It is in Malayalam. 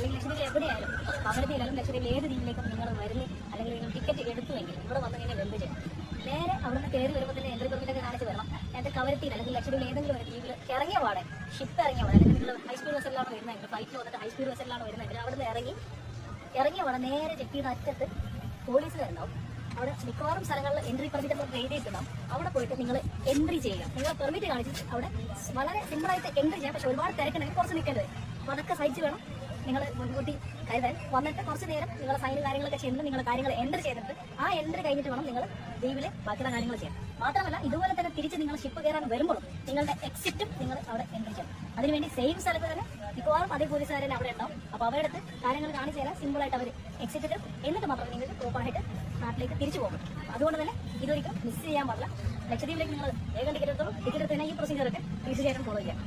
അല്ലെങ്കിൽ ലക്ഷദ്വീപിൽ എവിടെയായാലും പകരത്തിലായാലും ലക്ഷദ്വീപിൽ ഏത് രീതിയിലേക്കും നിങ്ങൾ വരുന്നു അല്ലെങ്കിൽ നിങ്ങൾ ടിക്കറ്റ് എടുത്തുവെങ്കിൽ ഇവിടെ വന്നു കഴിഞ്ഞാൽ എന്ത് ചെയ്യണം? നേരെ അവിടുന്ന് കയറി വരുമ്പോൾ തന്നെ എൻട്രി പെർമിറ്റ് ഒക്കെ കാണിച്ച് വരണം. എൻ്റെ കവരത്തിയിൽ അല്ലെങ്കിൽ ലക്ഷദ്വീപിൽ ഏതെങ്കിലും ഒരു ദ്വീപിൽ ഇറങ്ങിയ പാടെ ഷിപ്പ് ഇറങ്ങിയ പാടെ അല്ലെങ്കിൽ നിങ്ങൾ ഹൈ സ്പീഡ് വെസലിലാണ് വരുന്നതെങ്കിൽ ഫ്ലൈറ്റിൽ വന്നിട്ട് ഹൈ സ്പീഡ് വെസലിലാണ് വരുന്നതെങ്കിൽ അവിടുന്ന് ഇറങ്ങിയ പാടെ നേരെ ചെക്കിയുടെ അറ്റത്ത് പോലീസുകാരുണ്ടാവും. അവിടെ മിക്കവാറും സ്ഥലങ്ങളിൽ എൻട്രി പെർമിറ്റ് നമുക്ക് എഴുതിയിട്ടുണ്ടാവും. അവിടെ പോയിട്ട് നിങ്ങൾ എൻട്രി ചെയ്യുക. നിങ്ങൾ പെർമിറ്റ് കാണിച്ചിട്ട് അവിടെ വളരെ സിമ്പിളായിട്ട് എൻട്രി ചെയ്യാം. പക്ഷെ ഒരുപാട് തിരക്കുണ്ടെങ്കിൽ കുറച്ച് നിൽക്കേണ്ടത്. അപ്പോൾ അതൊക്കെ സഹിച്ച് വേണം നിങ്ങൾ മുൻകൂട്ടി കരുതാൻ. വന്നിട്ട് കുറച്ച് നേരം നിങ്ങളുടെ സൈൻ കാര്യങ്ങളൊക്കെ ചെന്ന് നിങ്ങളുടെ കാര്യങ്ങൾ എൻട്രി ചെയ്തിട്ട് ആ എൻട്രി കഴിഞ്ഞിട്ട് വേണം നിങ്ങൾ ദ്വീപിലെ ബാക്കിയുള്ള കാര്യങ്ങൾ ചെയ്യാൻ. മാത്രമല്ല ഇതുപോലെ തന്നെ തിരിച്ച് നിങ്ങൾ ഷിപ്പ് കയറാൻ വരുമ്പോഴും നിങ്ങളുടെ എക്സിറ്റും നിങ്ങൾ അവിടെ എൻട്രി ചെയ്യണം. അതിനുവേണ്ടി സെയിം സ്ഥലത്ത് തന്നെ മിക്കവാറും അതേ പോലീസുകാരെ അവിടെ ഉണ്ടാവും. അപ്പോൾ അവരുടെ അടുത്ത് കാര്യങ്ങൾ കാണിച്ചു തരാൻ സിമ്പിളായിട്ട് അവർ എക്സിറ്റ് എന്നിട്ട് മാത്രം നിങ്ങൾക്ക് പ്രോപ്പറായിട്ട് നാട്ടിലേക്ക് തിരിച്ചു പോകും. അതുകൊണ്ട് തന്നെ ഇതൊരിക്കലും മിസ് ചെയ്യാൻ പാടില്ല. ലക്ഷദ്വീപിലേക്ക് നിങ്ങൾ വേഗം ടിക്കറ്റ് എടുത്തോളൂ. ടിക്കറ്റ് എടുത്ത് തന്നെ ഈ പ്രൊസീജിയറൊക്കെ തീർച്ചയായിട്ടും ഫോളോ ചെയ്യാം.